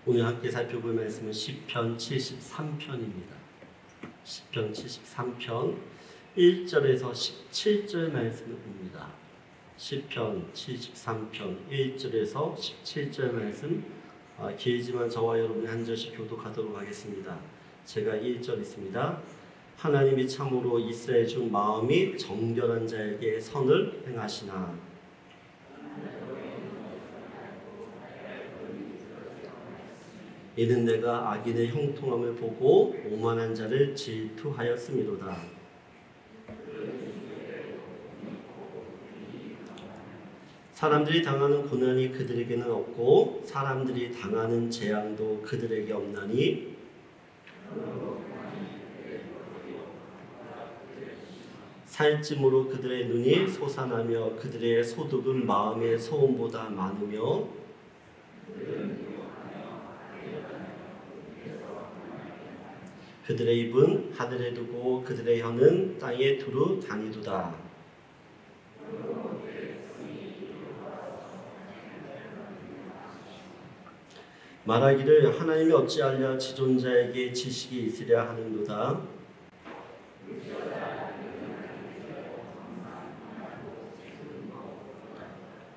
오늘 함께 살펴볼 말씀은 시편 73편입니다. 시편 73편 1절에서 17절 말씀을 봅니다. 시편 73편 1절에서 17절 말씀, 길지만 저와 여러분이 한 절씩 교독하도록 하겠습니다. 제가 1절 있습니다. 하나님이 참으로 이스라엘 중 마음이 정결한 자에게 선을 행하시나. 이는 내가 악인의 형통함을 보고 오만한 자를 질투하였음이로다. 사람들이 당하는 고난이 그들에게는 없고 사람들이 당하는 재앙도 그들에게 없나니 살찜으로 그들의 눈이 솟아나며 그들의 소득은 마음의 소음보다 많으며 그들의 입은 하늘에 두고 그들의 혀는 땅에 두루 다니도다. 말하기를 하나님이 어찌하랴 지존자에게 지식이 있으랴 하는도다.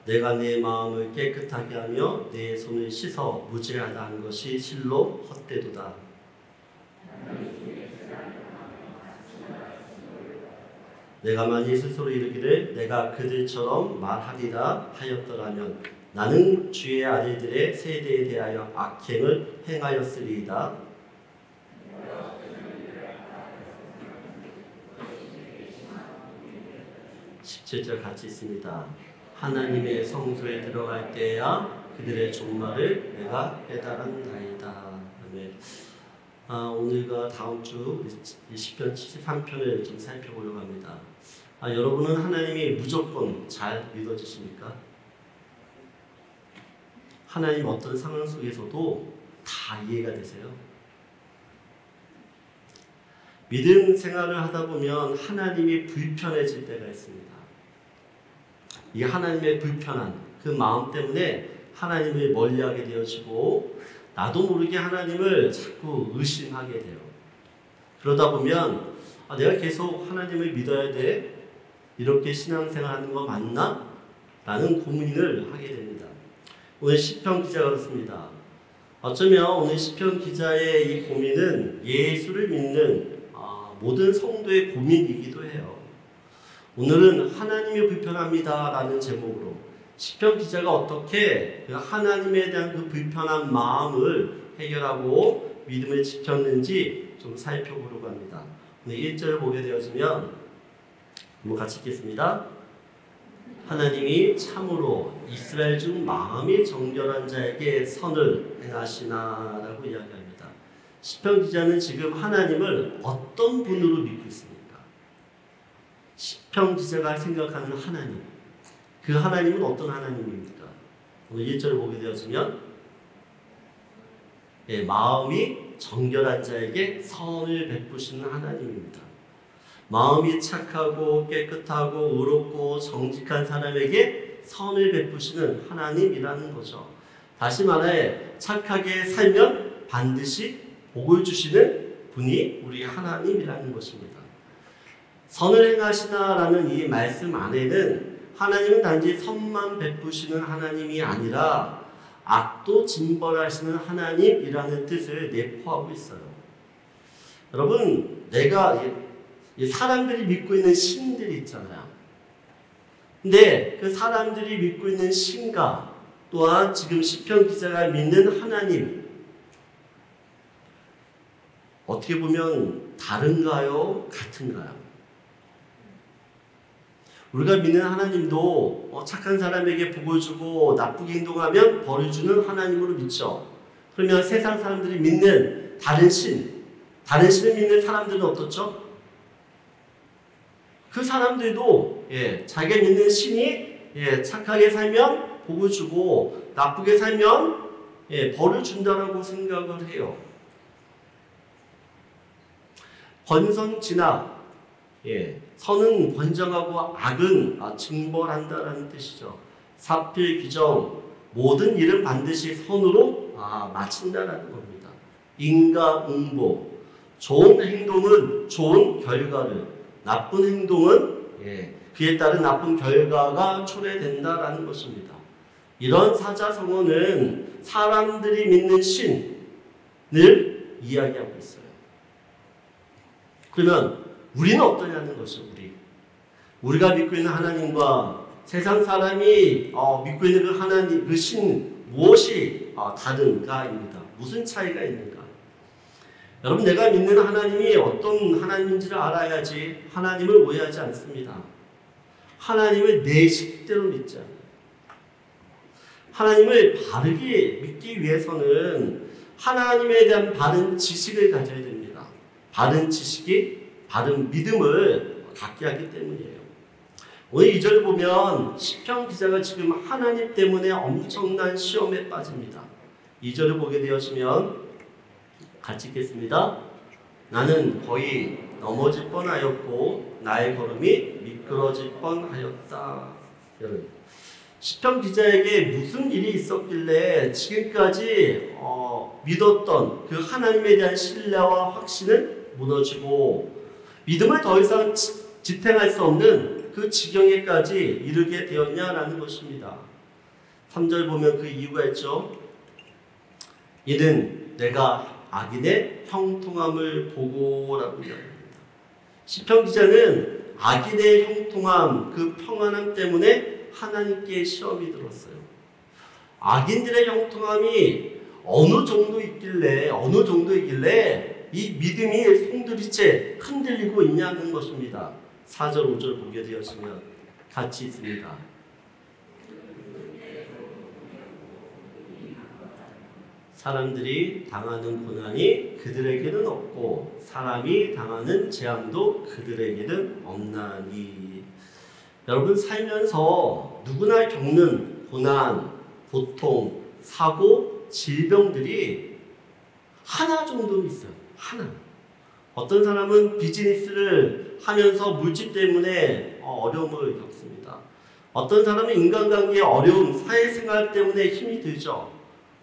내가 내 마음을 깨끗하게 하며 내 손을 씻어 무죄하다 한 것이 실로 헛되도다. 내가 만일 스스로 이르기를 내가 그들처럼 말하리라 하였더라면 나는 주의 아들들의 세대에 대하여 악행을 행하였으리이다. 17절 같이 있습니다. 하나님의 성소에 들어갈 때야 그들의 종말을 내가 깨달았나이다. 아멘. 오늘과 다음 주 시편 73편을 좀 살펴보려고 합니다. 여러분은 하나님이 무조건 잘 믿어지십니까? 하나님 어떤 상황 속에서도 다 이해가 되세요? 믿음 생활을 하다 보면 하나님이 불편해질 때가 있습니다. 이 하나님의 불편한 그 마음 때문에 하나님을 멀리하게 되어지고 나도 모르게 하나님을 자꾸 의심하게 돼요. 그러다 보면 내가 계속 하나님을 믿어야 돼? 이렇게 신앙생활하는 거 맞나? 라는 고민을 하게 됩니다. 오늘 시편 기자가 그렇습니다. 어쩌면 오늘 시편 기자의 이 고민은 예수를 믿는 모든 성도의 고민이기도 해요. 오늘은 하나님이 불편합니다 라는 제목으로 시편 기자가 어떻게 하나님에 대한 그 불편한 마음을 해결하고 믿음을 지켰는지 좀 살펴보려고 합니다. 오늘 1절을 보게 되어지면 한번 같이 읽겠습니다. 하나님이 참으로 이스라엘 중 마음이 정결한 자에게 선을 행하시나 라고 이야기합니다. 시편 기자는 지금 하나님을 어떤 분으로 믿고 있습니까? 시편 기자가 생각하는 하나님, 그 하나님은 어떤 하나님입니까? 오늘 1절을 보게 되었으면 마음이 정결한 자에게 선을 베푸시는 하나님입니다. 마음이 착하고 깨끗하고 의롭고 정직한 사람에게 선을 베푸시는 하나님이라는 거죠. 다시 말해 착하게 살면 반드시 복을 주시는 분이 우리 하나님이라는 것입니다. 선을 행하시나라는 이 말씀 안에는 하나님은 단지 선만 베푸시는 하나님이 아니라 악도 징벌하시는 하나님이라는 뜻을 내포하고 있어요. 여러분, 내가 사람들이 믿고 있는 신들이 있잖아요. 근데 그 사람들이 믿고 있는 신과 또한 지금 시편 기자가 믿는 하나님, 어떻게 보면 다른가요? 같은가요? 우리가 믿는 하나님도 착한 사람에게 복을 주고 나쁘게 행동하면 벌을 주는 하나님으로 믿죠. 그러면 세상 사람들이 믿는 다른 신을 믿는 사람들은 어떻죠? 그 사람들도 자기가 믿는 신이 착하게 살면 복을 주고 나쁘게 살면 벌을 준다라고 생각을 해요. 권선진악, 선은 권정하고 악은 징벌한다라는 뜻이죠. 사필 규정 모든 일은 반드시 선으로 마친다라는 겁니다. 인과응보. 좋은 행동은 좋은 결과를, 나쁜 행동은 그에 따른 나쁜 결과가 초래된다라는 것입니다. 이런 사자성어는 사람들이 믿는 신을 이야기하고 있어요. 그러면 우리는 어떠냐는 것이죠. 우리가 믿고 있는 하나님과 세상 사람이 믿고 있는 그 하나님, 그 신 무엇이 다른가입니다. 무슨 차이가 있는가? 여러분, 내가 믿는 하나님이 어떤 하나님인지를 알아야지 하나님을 오해하지 않습니다. 하나님을 내 식대로 믿지 않아요. 하나님을 바르게 믿기 위해서는 하나님에 대한 바른 지식을 가져야 됩니다. 바른 지식이 바른 믿음을 갖게 하기 때문이에요. 오늘 2절 보면 시편 기자가 지금 하나님 때문에 엄청난 시험에 빠집니다. 2절을 보게 되었으면 같이 읽겠습니다. 나는 거의 넘어질 뻔하였고 나의 걸음이 미끄러질 뻔하였다. 여러분, 시편 기자에게 무슨 일이 있었길래 지금까지 믿었던 그 하나님에 대한 신뢰와 확신은 무너지고 믿음을 더 이상 지탱할 수 없는 그 지경에까지 이르게 되었냐라는 것입니다. 3절 보면 그 이유가 있죠. 이는 내가 악인의 형통함을 보고라고 이야기합니다. 시편 기자는 악인의 형통함, 그 평안함 때문에 하나님께 시험이 들었어요. 악인들의 형통함이 어느 정도 있길래 이 믿음이 송두리째 흔들리고 있냐는 것입니다. 4절, 5절 보게 되었으면 같이 있습니다. 사람들이 당하는 고난이 그들에게는 없고 사람이 당하는 재앙도 그들에게는 없나니. 여러분, 살면서 누구나 겪는 고난, 고통, 사고, 질병들이 하나 정도는 있어요. 하나. 어떤 사람은 비즈니스를 하면서 물질 때문에 어려움을 겪습니다. 어떤 사람은 인간관계의 어려움, 사회생활 때문에 힘이 들죠.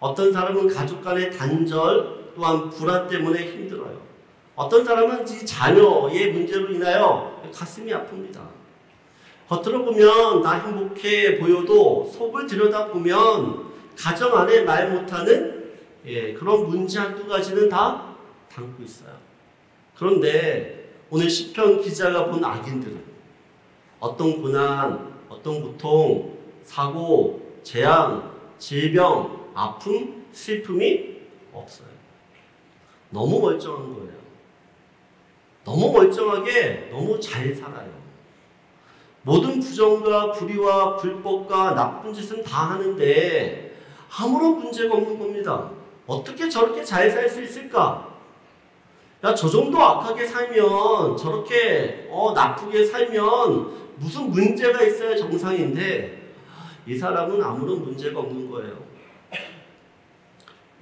어떤 사람은 가족 간의 단절 또한 불안 때문에 힘들어요. 어떤 사람은 이 자녀의 문제로 인하여 가슴이 아픕니다. 겉으로 보면 나 행복해 보여도 속을 들여다보면 가정 안에 말 못하는 그런 문제 한두 가지는 다 담고 있어요. 그런데 오늘 시편 기자가 본 악인들은 어떤 고난, 어떤 고통, 사고, 재앙, 질병, 아픔, 슬픔이 없어요. 너무 멀쩡한 거예요. 너무 멀쩡하게 너무 잘 살아요. 모든 부정과 불의와 불법과 나쁜 짓은 다 하는데 아무런 문제가 없는 겁니다. 어떻게 저렇게 잘 살 수 있을까? 야, 저 정도 악하게 살면, 저렇게 나쁘게 살면 무슨 문제가 있어야 정상인데 이 사람은 아무런 문제가 없는 거예요.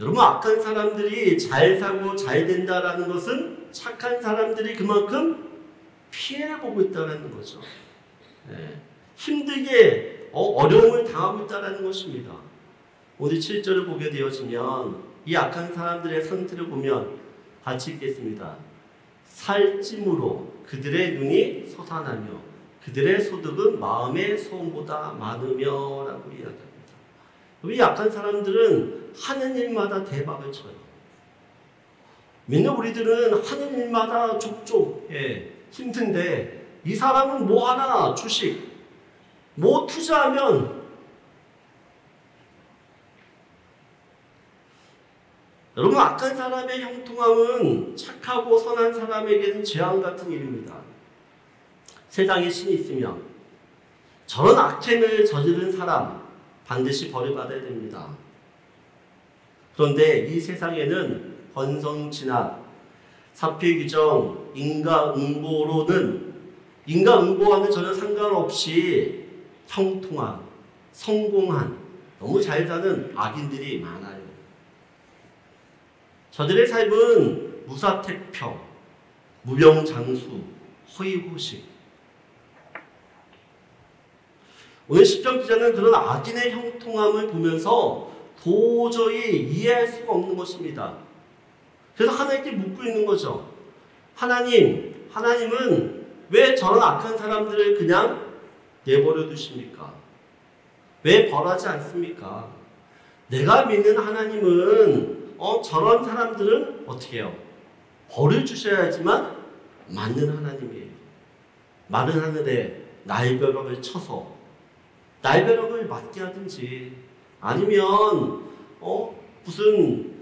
여러분, 악한 사람들이 잘 살고 잘 된다라는 것은 착한 사람들이 그만큼 피해를 보고 있다는 거죠. 힘들게 어려움을 당하고 있다는 것입니다. 오늘 7절을 보게 되어지면 이 악한 사람들의 상태를 보면 같이 읽겠습니다. 살찜으로 그들의 눈이 솟아나며 그들의 소득은 마음의 소음보다 많으며 라고 이야기합니다. 이 약한 사람들은 하는 일마다 대박을 쳐요. 믿는 우리들은 하는 일마다 족족 힘든데 이 사람은 뭐 하나 주식, 뭐 투자하면 여러분, 악한 사람의 형통함은 착하고 선한 사람에게는 재앙 같은 일입니다. 세상에 신이 있으면 저런 악행을 저지른 사람 반드시 벌을 받아야 됩니다. 그런데 이 세상에는 권성진학, 사필규정, 인과응보로는 인과응보와는 전혀 상관없이 형통한, 성공한, 너무 잘 사는 악인들이 많아요. 저들의 삶은 무사태평, 무병장수, 허위호식. 오늘 시편 기자는 그런 악인의 형통함을 보면서 도저히 이해할 수가 없는 것입니다. 그래서 하나님께 묻고 있는 거죠. 하나님은 왜 저런 악한 사람들을 그냥 내버려 두십니까? 왜 벌하지 않습니까? 내가 믿는 하나님은 저런 사람들은 어떻게 해요? 벌을 주셔야지만 맞는 하나님이에요. 마른 하늘에 날벼락을 쳐서 날벼락을 맞게 하든지 아니면 무슨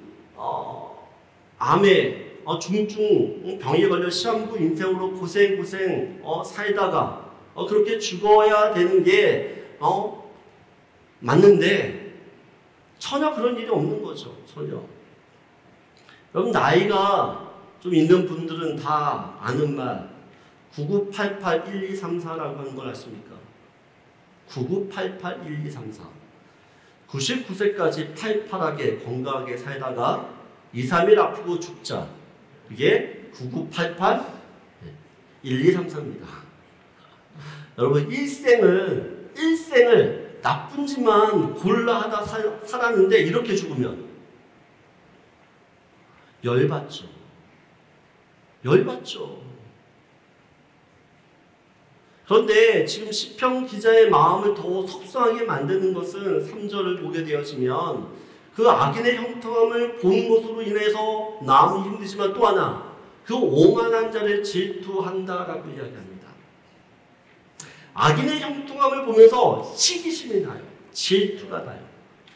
암에 중증 병에 걸려 시한부 인생으로 고생 살다가 그렇게 죽어야 되는 게 맞는데 전혀 그런 일이 없는 거죠. 전혀. 여러분 나이가 좀 있는 분들은 다 아는 말 99881234라고 하는 걸 아십니까? 99881234 99세까지 팔팔하게 건강하게 살다가 2, 3일 아프고 죽자. 이게 99881234입니다. 여러분 일생을 나쁜 짓만 골라 하다 살았는데 이렇게 죽으면 열받죠. 그런데 지금 시편 기자의 마음을 더 속상하게 만드는 것은 3절을 보게 되어지면 그 악인의 형통함을 보는 것으로 인해서 남은 힘들지만 또 하나 그 오만한 자를 질투한다라고 이야기합니다. 악인의 형통함을 보면서 시기심이 나요. 질투가 나요.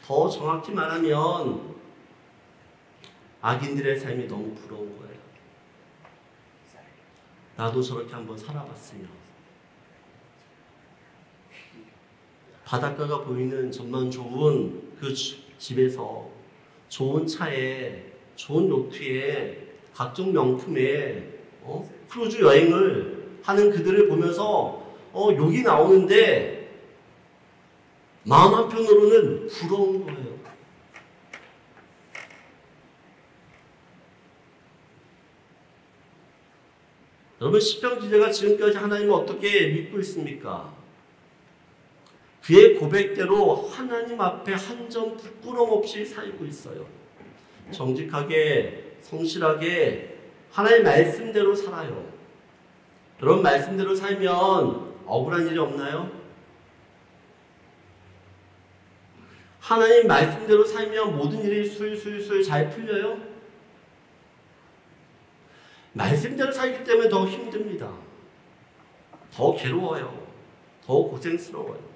더 정확히 말하면 악인들의 삶이 너무 부러운 거예요. 나도 저렇게 한번 살아봤으면. 바닷가가 보이는 전망 좋은 그 집에서 좋은 차에 좋은 요트에 각종 명품에 크루즈 여행을 하는 그들을 보면서 욕이 나오는데 마음 한편으로는 부러운 거예요. 여러분 시편 기자가 지금까지 하나님을 어떻게 믿고 있습니까? 그의 고백대로 하나님 앞에 한 점 부끄럼 없이 살고 있어요. 정직하게 성실하게 하나님의 말씀대로 살아요. 그런 말씀대로 살면 억울한 일이 없나요? 하나님 말씀대로 살면 모든 일이 술술술 잘 풀려요? 말씀대로 살기 때문에 더 힘듭니다. 더 괴로워요. 더 고생스러워요.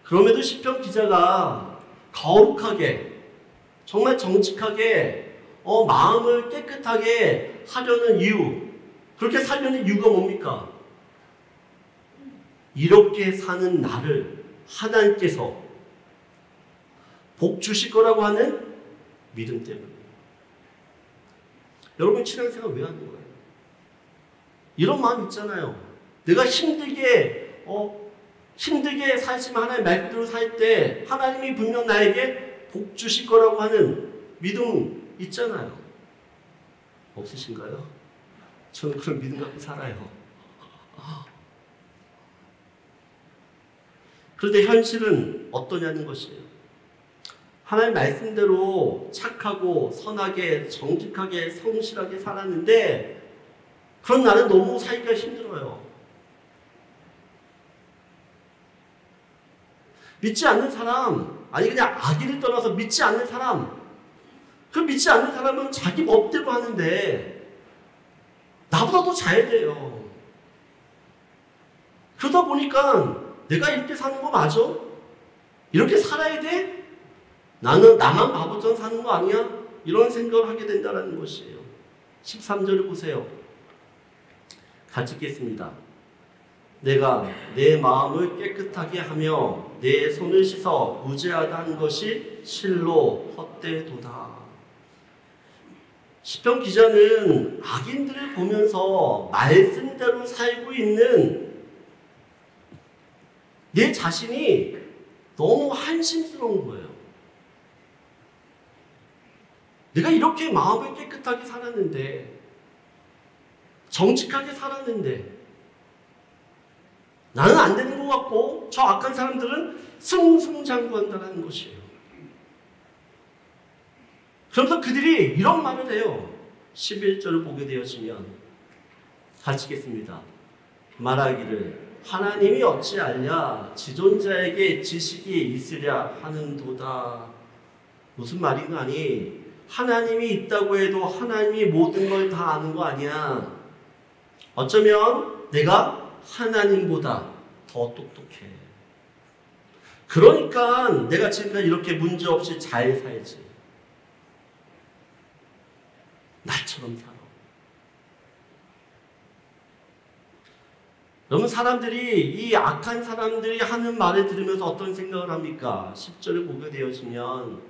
그럼에도 시편 기자가 거룩하게 정말 정직하게 마음을 깨끗하게 하려는 이유, 그렇게 살려는 이유가 뭡니까? 이렇게 사는 나를 하나님께서 복 주실 거라고 하는 믿음 때문에. 여러분 신앙생활 왜 하는 거예요? 이런 마음 있잖아요. 내가 힘들게 살지만 하나님 말씀대로 살 때 하나님이 분명 나에게 복 주실 거라고 하는 믿음 있잖아요. 없으신가요? 저는 그런 믿음 갖고 살아요. 그런데 현실은 어떠냐는 것이에요. 하나님 말씀대로 착하고 선하게 정직하게 성실하게 살았는데 그런 나는 너무 살기가 힘들어요. 믿지 않는 사람, 아니 그냥 악의를 떠나서 믿지 않는 사람, 그 믿지 않는 사람은 자기 멋대로 하는데 나보다도 잘 돼요. 그러다 보니까 내가 이렇게 사는 거 맞아? 이렇게 살아야 돼? 나는 나만 바보처럼 사는 거 아니야? 이런 생각을 하게 된다는 것이에요. 13절을 보세요. 같이 읽겠습니다. 내가 내 마음을 깨끗하게 하며 내 손을 씻어 무죄하다 한 것이 실로 헛되도다. 시편 기자는 악인들을 보면서 말씀대로 살고 있는 내 자신이 너무 한심스러운 거예요. 내가 이렇게 마음을 깨끗하게 살았는데, 정직하게 살았는데 나는 안 되는 것 같고 저 악한 사람들은 승승장구한다는 것이에요. 그러면서 그들이 이런 말을 해요. 11절을 보게 되어지면 같이 읽겠습니다. 말하기를 하나님이 어찌 알랴 지존자에게 지식이 있으랴 하는도다. 무슨 말인가니 하나님이 있다고 해도 하나님이 모든 걸 다 아는 거 아니야. 어쩌면 내가 하나님보다 더 똑똑해. 그러니까 내가 지금까지 이렇게 문제없이 잘 살지. 나처럼 살아. 여러분, 사람들이 이 악한 사람들이 하는 말을 들으면서 어떤 생각을 합니까? 10절을 보게 되어지면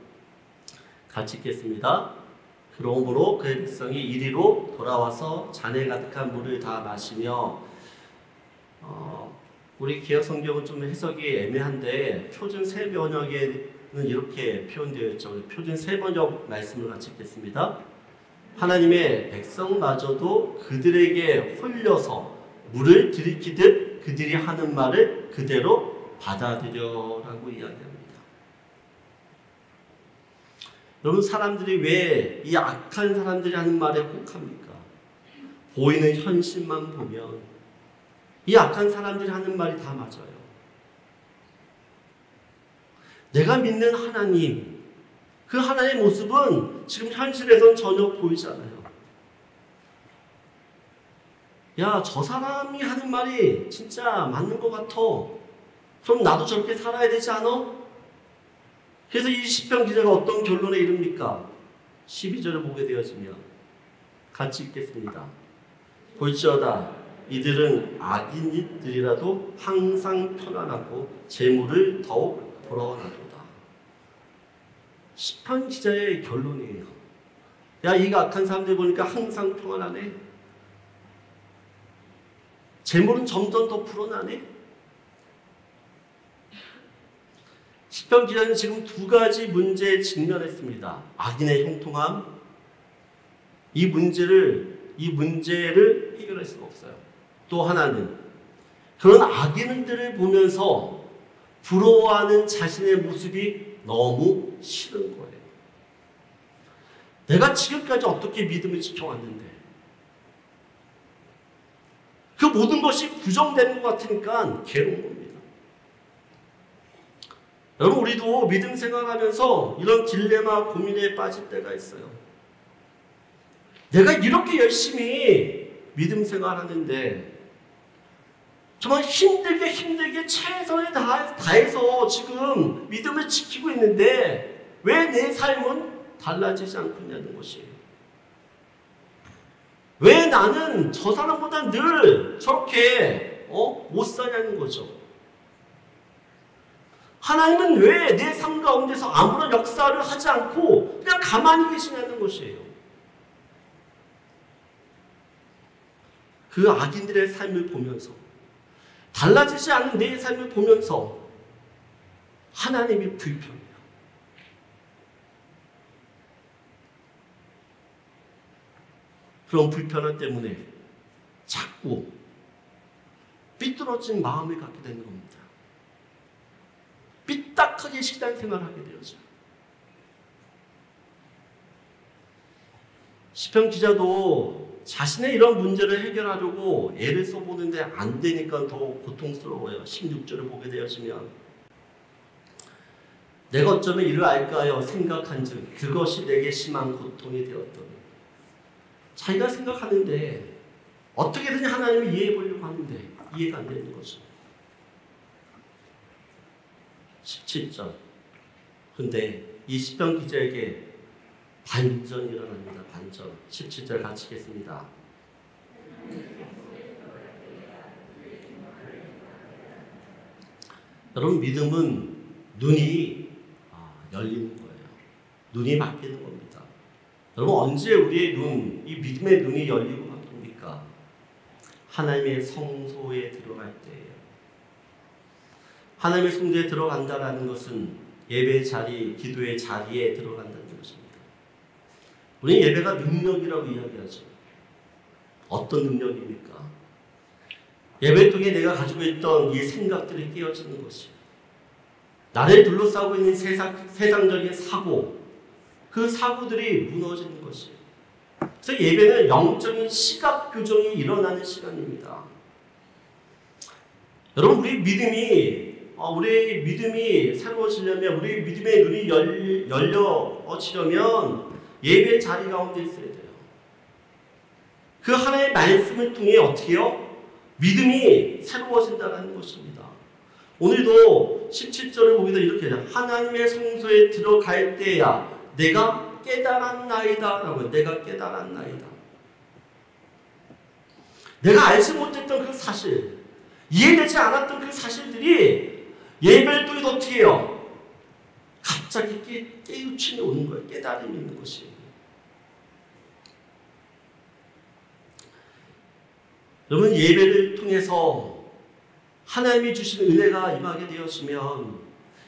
같이 읽겠습니다. 그러므로 그의 백성이 이리로 돌아와서 잔에 가득한 물을 다 마시며 우리 기억 성경은 좀 해석이 애매한데 표준 새 번역에는 이렇게 표현되어 있죠. 표준 새 번역 말씀을 같이 읽겠습니다. 하나님의 백성마저도 그들에게 홀려서 물을 들이키듯 그들이 하는 말을 그대로 받아들여라고 이야기합니다. 여러분, 사람들이 왜 이 악한 사람들이 하는 말에 혹합니까? 보이는 현실만 보면 이 악한 사람들이 하는 말이 다 맞아요. 내가 믿는 하나님, 그 하나님의 모습은 지금 현실에선 전혀 보이지 않아요. 야, 저 사람이 하는 말이 진짜 맞는 것 같아. 그럼 나도 저렇게 살아야 되지 않아? 그래서 이 시편 기자가 어떤 결론에 이릅니까? 12절을 보게 되어지면 같이 읽겠습니다. 볼지어다 이들은 악인들이라도 항상 편안하고 재물을 더욱 부러워하도다. 시편 기자의 결론이에요. 야, 이 악한 사람들 보니까 항상 평안하네. 재물은 점점 더 불어나네. 시편 기자는 지금 두 가지 문제에 직면했습니다. 악인의 형통함, 이 문제를 해결할 수가 없어요. 또 하나는 그런 악인들을 보면서 부러워하는 자신의 모습이 너무 싫은 거예요. 내가 지금까지 어떻게 믿음을 지켜왔는데 그 모든 것이 부정되는 것 같으니까 괴로운 겁니다. 여러분, 우리도 믿음 생활하면서 이런 딜레마, 고민에 빠질 때가 있어요. 내가 이렇게 열심히 믿음 생활하는데 정말 힘들게 최선을 다해서 지금 믿음을 지키고 있는데 왜 내 삶은 달라지지 않고 있냐는 것이에요. 왜 나는 저 사람보다 늘 저렇게 못 사냐는 거죠. 하나님은 왜 내 삶 가운데서 아무런 역사를 하지 않고 그냥 가만히 계시냐는 것이에요. 그 악인들의 삶을 보면서 달라지지 않는 내 삶을 보면서 하나님이 불편해요. 그런 불편함 때문에 자꾸 삐뚤어진 마음을 갖게 되는 겁니다. 삐딱하게 신앙생활을 하게 되어져. 시편 기자도 자신의 이런 문제를 해결하려고 애를 써보는데 안 되니까 더 고통스러워요. 16절을 보게 되어지면 내가 어쩌면 이를 알까요? 생각한즉 그것이 내게 심한 고통이 되었더니. 자기가 생각하는데 어떻게든 하나님을 이해해 보려고 하는데 이해가 안 되는 거죠. 17절. 근데 이 시편 기자에게 반전이 일어납니다. 반전. 17절 같이 읽겠습니다. 여러분, 믿음은 눈이 열리는 거예요. 눈이 바뀌는 겁니다. 여러분, 언제 우리의 눈, 이 믿음의 눈이 열리고 바뀝니까? 하나님의 성소에 들어갈 때예요. 하나님의 성소에 들어간다는 것은 예배의 자리, 기도의 자리에 들어간다는 것입니다. 우리는 예배가 능력이라고 이야기하죠. 어떤 능력입니까? 예배 통해 내가 가지고 있던 이 생각들이 깨어지는 것이에요. 나를 둘러싸고 있는 세상적인 사고, 그 사고들이 무너지는 것이에요. 그래서 예배는 영적인 시각 교정이 일어나는 시간입니다. 여러분, 우리 믿음이 새로워지려면, 우리 믿음의 눈이 열려지려면 예배 자리 가운데 있어야 돼요. 그 하나님의 말씀을 통해 어떻게요? 믿음이 새로워진다는 것입니다. 오늘도 17절을 보기도 이렇게 해요. 하나님의 성소에 들어갈 때야 내가 깨달았나이다 라고. 내가 깨달았나이다. 내가 알지 못했던 그 사실, 이해되지 않았던 그 사실들이 예배를 통해서 어떻게 해요? 갑자기 깨우침이 오는 거예요. 깨달음이 있는 것이에요. 여러분, 예배를 통해서 하나님이 주신 은혜가 임하게 되었으면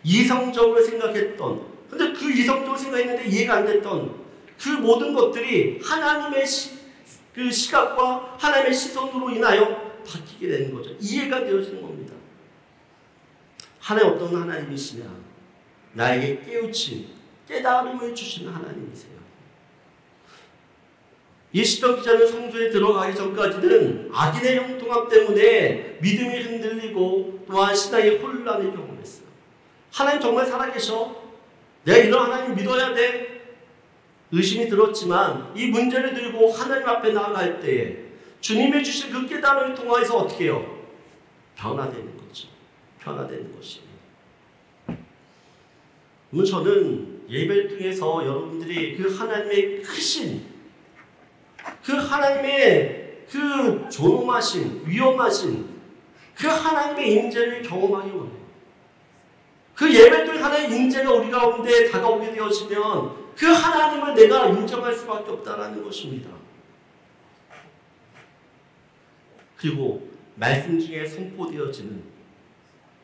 이성적으로 생각했던, 근데 그 이성적으로 생각했는데 이해가 안 됐던 그 모든 것들이 하나님의 그 시각과 하나님의 시선으로 인하여 바뀌게 되는 거죠. 이해가 되어지는 겁니다. 하나님 어떤 하나님이시냐? 나에게 깨우침, 깨달음을 주시는 하나님이세요. 이 시편 기자는 성소에 들어가기 전까지는 악인의 형통함 때문에 믿음이 흔들리고 또한 신앙의 혼란을 경험했어요. 하나님 정말 살아계셔? 내가 이런 하나님 믿어야 돼? 의심이 들었지만 이 문제를 들고 하나님 앞에 나아갈 때에 주님이 주신 그 깨달음을 통해서 어떻게 해요? 변화되는 거죠. 변화되는 것입니다. 그러면 저는 예배를 통해서 여러분들이 그 하나님의 크신, 그 하나님의 그 존엄하신, 위엄하신 그 하나님의 임재를 경험하기 원해요. 그 예배를 통해 하나님의 임재가 우리 가운데 다가오게 되어지면 그 하나님을 내가 인정할 수밖에 없다는 것입니다. 그리고 말씀 중에 선포되어지는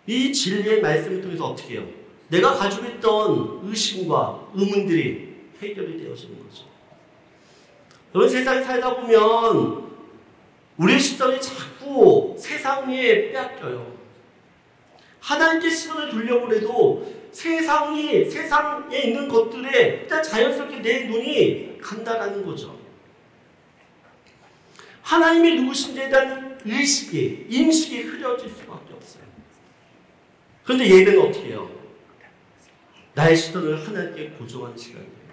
이 진리의 말씀을 통해서 어떻게 해요? 내가 가지고 있던 의심과 의문들이 해결이 되어지는 거죠. 여러분, 세상에 살다 보면 우리의 시선이 자꾸 세상에 빼앗겨요. 하나님께 시선을 두려고 해도 세상에 있는 것들에 일단 자연스럽게 내 눈이 간다라는 거죠. 하나님이 누구신지에 대한 인식이 흐려질 수밖에 없어요. 그런데 예배는 어떻게 해요? 나의 시선을 하나님께 고정하는 시간이에요.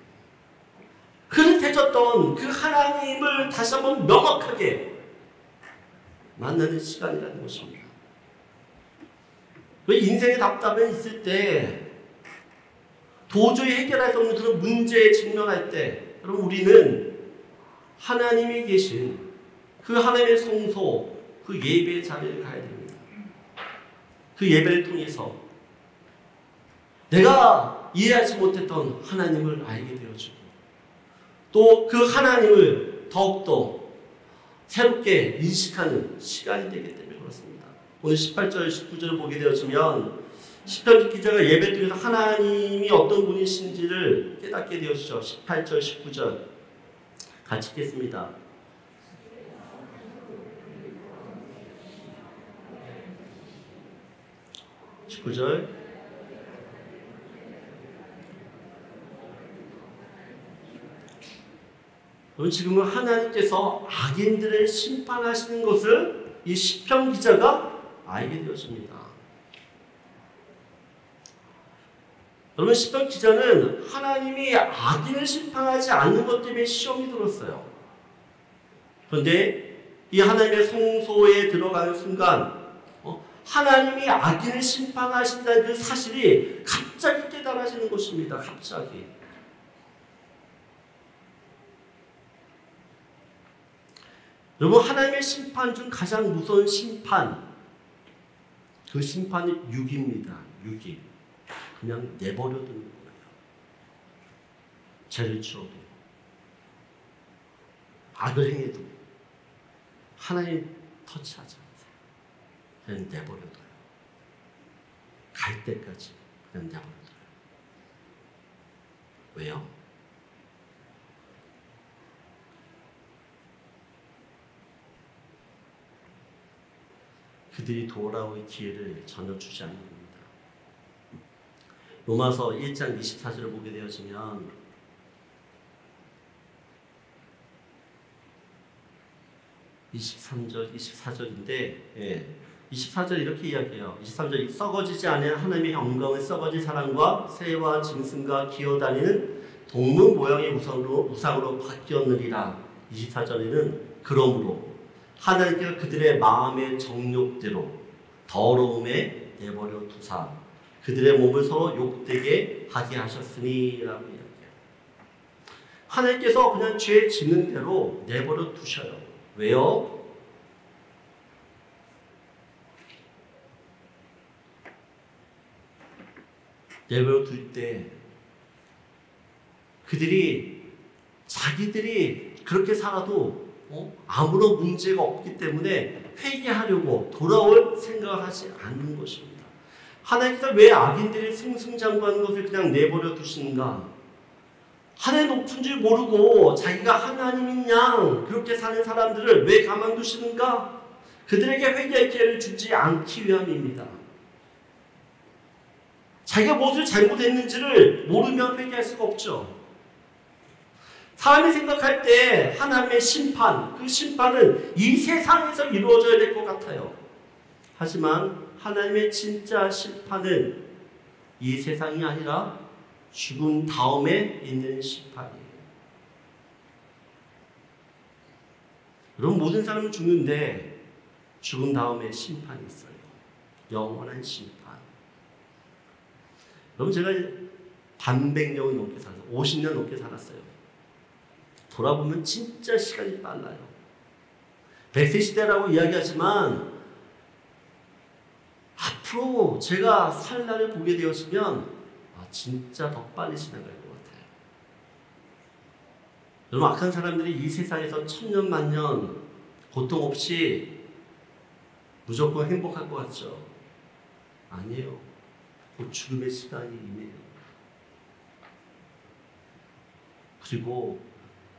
흐릿해졌던 그 하나님을 다시 한번 명확하게 만나는 시간이라는 것입니다. 왜 인생의 답답함이 있을 때, 도저히 해결할 수 없는 그런 문제에 직면할 때, 여러분, 우리는 하나님이 계신 그 하나님의 성소, 그 예배의 자리를 가야 됩니다. 그 예배를 통해서 내가 이해하지 못했던 하나님을 알게 되어지고, 또 그 하나님을 더욱더 새롭게 인식하는 시간이 되기 때문에 그렇습니다. 오늘 18절, 19절을 보게 되어지면 시편 기자가 예배 통해서 하나님이 어떤 분이신지를 깨닫게 되어지죠. 18절, 19절 같이 읽겠습니다. 19절 지금은 하나님께서 악인들을 심판하시는 것을 이 시편 기자가 알게 되었습니다. 여러분, 시편 기자는 하나님이 악인을 심판하지 않는 것 때문에 시험이 들었어요. 그런데 이 하나님의 성소에 들어가는 순간 하나님이 악인을 심판하신다는 그 사실이 갑자기 깨달아지는 것입니다. 갑자기. 여러분, 하나님의 심판 중 가장 무서운 심판, 그 심판이 유기입니다. 유기. 그냥 내버려 두는 거예요. 죄를 지어도, 악을 행해도 하나님 터치하지 않으세요. 그냥 내버려둬요. 갈 때까지 그냥 내버려둬요. 왜요? 그들이 돌아올 기회를 전혀 주지 않는 겁니다. 로마서 1장 24절을 보게 되어지면 23절, 24절인데, 예. 24절 이렇게 이야기해요. 23절, 썩어지지 않은 하나님의 영광은 썩어진 사람과 새와 짐승과 기어다니는 동물 모양의 우상으로 바뀌었느니라. 24절에는 그러므로 하나님께서 그들의 마음의 정욕대로 더러움에 내버려 두사 그들의 몸을 서로 욕되게 하게 하셨으니 라고 이야기해요. 하나님께서 그냥 죄 짓는 대로 내버려 두셔요. 왜요? 내버려 둘 때 그들이 자기들이 그렇게 살아도 아무런 문제가 없기 때문에 회개하려고 돌아올 생각을 하지 않는 것입니다. 하나님께서 왜 악인들이 승승장구하는 것을 그냥 내버려 두시는가? 하나님 높은 줄 모르고 자기가 하나님인 양 그렇게 사는 사람들을 왜 가만두시는가? 그들에게 회개의 기회를 주지 않기 위함입니다. 자기가 무엇을 잘못했는지를 모르면 회개할 수가 없죠. 사람이 생각할 때 하나님의 심판, 그 심판은 이 세상에서 이루어져야 될 것 같아요. 하지만 하나님의 진짜 심판은 이 세상이 아니라 죽음 다음에 있는 심판이에요. 여러분, 모든 사람은 죽는데 죽음 다음에 심판이 있어요. 영원한 심판. 여러분, 제가 반백년을 넘게 살았어요. 50년 넘게 살았어요. 돌아보면 진짜 시간이 빨라요. 100세 시대라고 이야기하지만 앞으로 제가 살 날을 보게 되었으면 진짜 더 빨리 지나갈 것 같아요. 여러분, 악한 사람들이 이 세상에서 천년 만년 고통 없이 무조건 행복할 것 같죠? 아니에요. 곧 죽음의 시간이 임해요. 그리고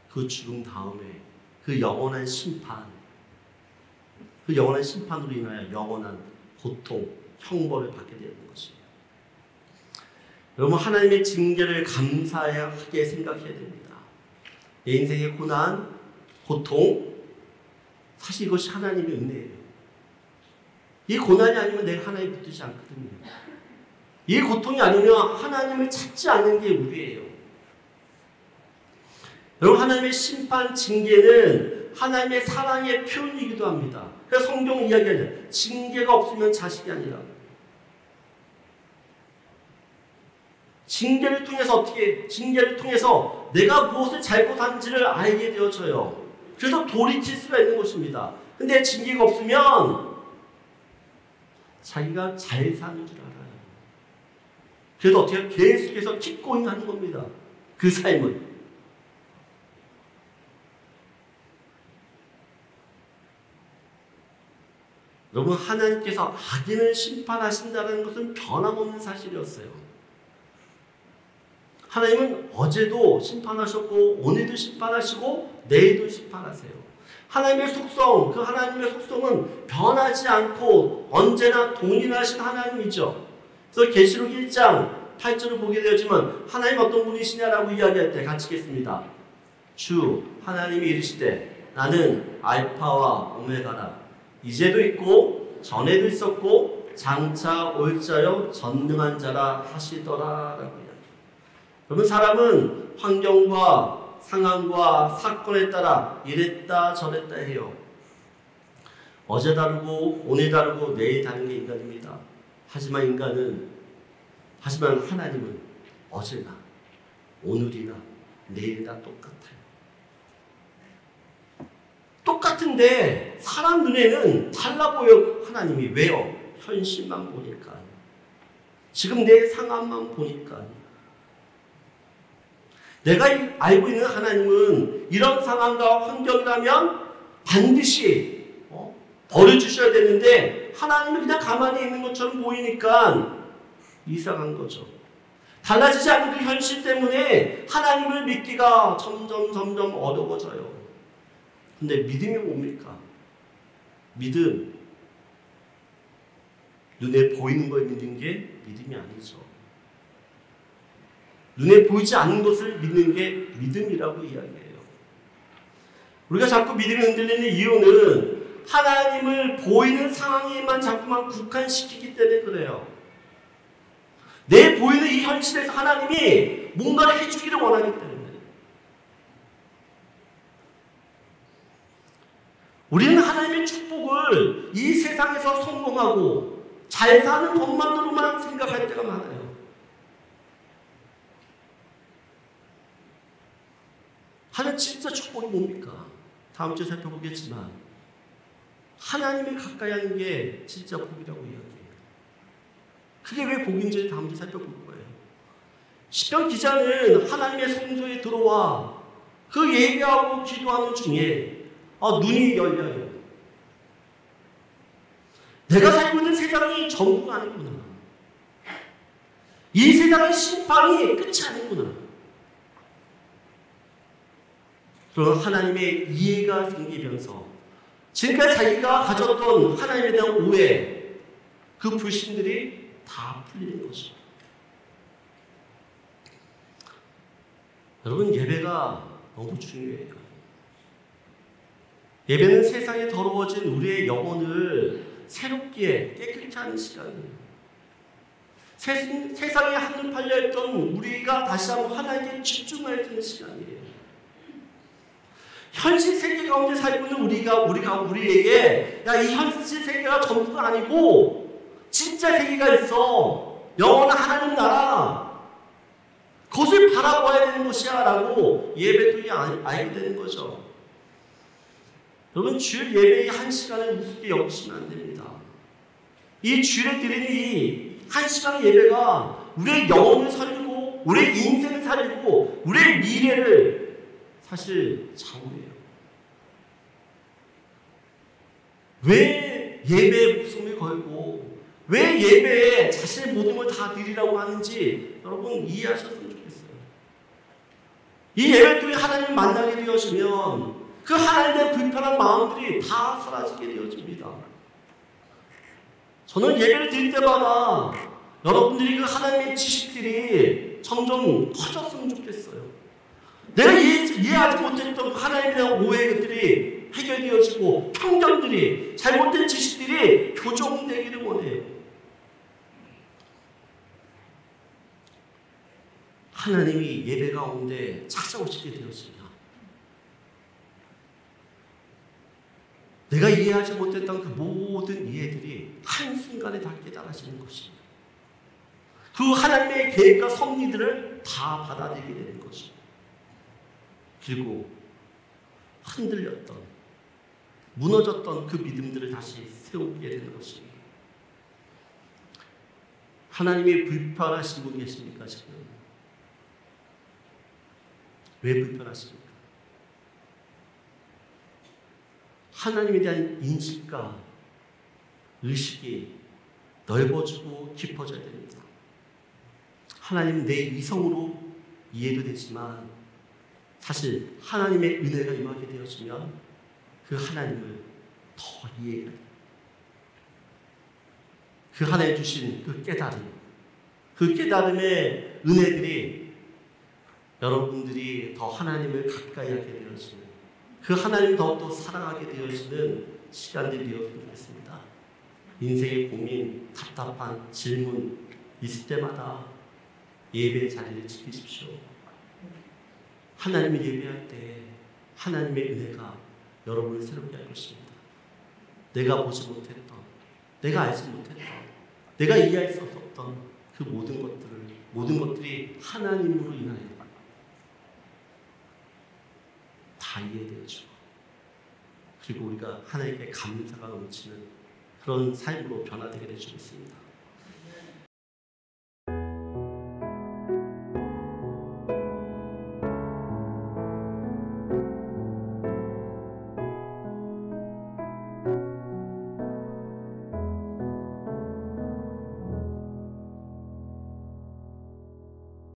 그 죽음 다음에 그 영원한 심판, 그 영원한 심판으로 인하여 영원한 고통, 형벌을 받게 되는 것입니다. 여러분, 하나님의 징계를 감사하게 생각해야 됩니다. 내 인생의 고난, 고통, 사실 이것이 하나님의 은혜예요. 이 고난이 아니면 내가 하나님을 붙들지 않거든요. 이 고통이 아니면 하나님을 찾지 않는 게 우리예요. 여러분, 하나님의 심판, 징계는 하나님의 사랑의 표현이기도 합니다. 그래서 성경 이야기하죠. 징계가 없으면 자식이 아니라. 징계를 통해서 징계를 통해서 내가 무엇을 잘못한지를 알게 되어져요. 그래서 돌이킬 수가 있는 것입니다. 근데 징계가 없으면 자기가 잘 사는 줄 알아요. 그래서 어떻게 계속해서 킥고잉 하는 겁니다. 그 삶을. 여러분, 하나님께서 악인을 심판하신다는 것은 변함없는 사실이었어요. 하나님은 어제도 심판하셨고 오늘도 심판하시고 내일도 심판하세요. 하나님의 속성, 그 하나님의 속성은 변하지 않고 언제나 동일하신 하나님이죠. 그래서 계시록 1장 8절을 보게 되었지만 하나님 어떤 분이시냐라고 이야기할 때 같이 읽겠습니다. 주 하나님이 이르시되 나는 알파와 오메가라. 이제도 있고 전에도 있었고 장차 올 자요 전능한 자라 하시더라 라고 이야기합니다. 여러분, 사람은 환경과 상황과 사건에 따라 이랬다 저랬다 해요. 어제 다르고 오늘 다르고 내일 다른 게 인간입니다. 하지만 하나님은 어제나 오늘이나 내일이나 똑같아요. 똑같은데 사람 눈에는 달라 보여. 하나님이 왜요? 현실만 보니까, 지금 내 상황만 보니까. 내가 알고 있는 하나님은 이런 상황과 환경이라면 반드시 벌어주셔야 되는데 하나님은 그냥 가만히 있는 것처럼 보이니까 이상한 거죠. 달라지지 않는 그 현실 때문에 하나님을 믿기가 점점 어려워져요. 근데 믿음이 뭡니까? 믿음, 눈에 보이는 걸 믿는 게 믿음이 아니죠. 눈에 보이지 않는 것을 믿는 게 믿음이라고 이야기해요. 우리가 자꾸 믿음이 흔들리는 이유는 하나님을 보이는 상황에만 자꾸만 국한시키기 때문에 그래요. 내 보이는 이 현실에서 하나님이 뭔가를 해주기를 원하기 때문에. 우리는 하나님의 축복을 이 세상에서 성공하고 잘 사는 것만으로만 생각할 때가 많아요. 하나님 진짜 축복이 뭡니까? 다음 주에 살펴보겠지만 하나님을 가까이 하는 게 진짜 복이라고 이야기해요. 그게 왜 복인지 다음 주에 살펴볼 거예요. 시편 기자는 하나님의 성소에 들어와 그 예배하고 기도하는 중에 눈이 열려요. 내가 살고 있는 세상이 전부가 아니구나. 이 세상의 심판이 끝이 아니구나. 그런 하나님의 이해가 생기면서 지금까지 자기가 가졌던 하나님에 대한 오해, 그 불신들이 다 풀리는 것입니다. 여러분, 예배가 너무 중요해요. 예배는 세상에 더러워진 우리의 영혼을 새롭게 깨끗게 하는 시간이에요. 세상에 한눈 팔려있던 우리가 다시 한번 하나님께 집중할 수 있는 시간이에요. 현실 세계 가운데 살고 있는 우리에게 이 현실 세계가 전부가 아니고 진짜 세계가 있어. 영원한 하나님 나라. 그것을 바라봐야 되는 것이야 라고 예배도 알게 되는 거죠. 여러분, 주일 예배의 한 시간을 우습게 여기시면 안 됩니다. 이 주일에 드리는 이 한 시간의 예배가 우리의 영혼을 살리고 우리의 인생을 살리고 우리의 미래를 사실 좌우해요. 왜 예배에 목숨을 걸고 왜 예배에 자신의 모든 걸 다 드리라고 하는지 여러분 이해하셨으면 좋겠어요. 이 예배 통해 하나님을 만나게 되어지면 그 하나님의 불편한 마음들이 다 사라지게 되어집니다. 저는 예배를 드릴 때마다 여러분들이 그 하나님의 지식들이 점점 커졌으면 좋겠어요. 내가 이해하지 못했던 하나님에 대한 오해들이 해결되어지고 편견들이, 잘못된 지식들이 교정되기를 원해요. 하나님이 예배 가운데 찾아오시게 되었습니다. 내가 이해하지 못했던 그 모든 이해들이 한순간에 다 깨달아지는 것입니다. 그 하나님의 계획과 섭리들을 다 받아들이게 되는 것입니다. 그리고 흔들렸던, 무너졌던 그 믿음들을 다시 세우게 되는 것입니다. 하나님이 불편하신 분 계십니까, 지금? 왜 불편하십니까? 하나님에 대한 인식과 의식이 넓어지고 깊어져야 됩니다. 하나님은 내 이성으로 이해도 되지만 사실 하나님의 은혜가 임하게 되었으면 그 하나님을 더 이해해야 돼요. 그 하나님 주신 그 깨달음, 그 깨달음의 은혜들이 여러분들이 더 하나님을 가까이 하게 되어지는, 그 하나님을 더욱더 사랑하게 되어지는 시간들이 되었으면 좋겠습니다. 인생의 고민, 답답한 질문 있을 때마다 예배의 자리를 지키십시오. 하나님을 예배할 때 하나님의 은혜가 여러분을 새롭게 할 것입니다. 내가 보지 못했던, 내가 알지 못했던, 내가 이해할 수 없었던 그 모든 것들이 하나님으로 인하여 다 이해되어지고, 그리고 우리가 하나님께 감사가 넘치는 그런 삶으로 변화되게 되어지고 있습니다.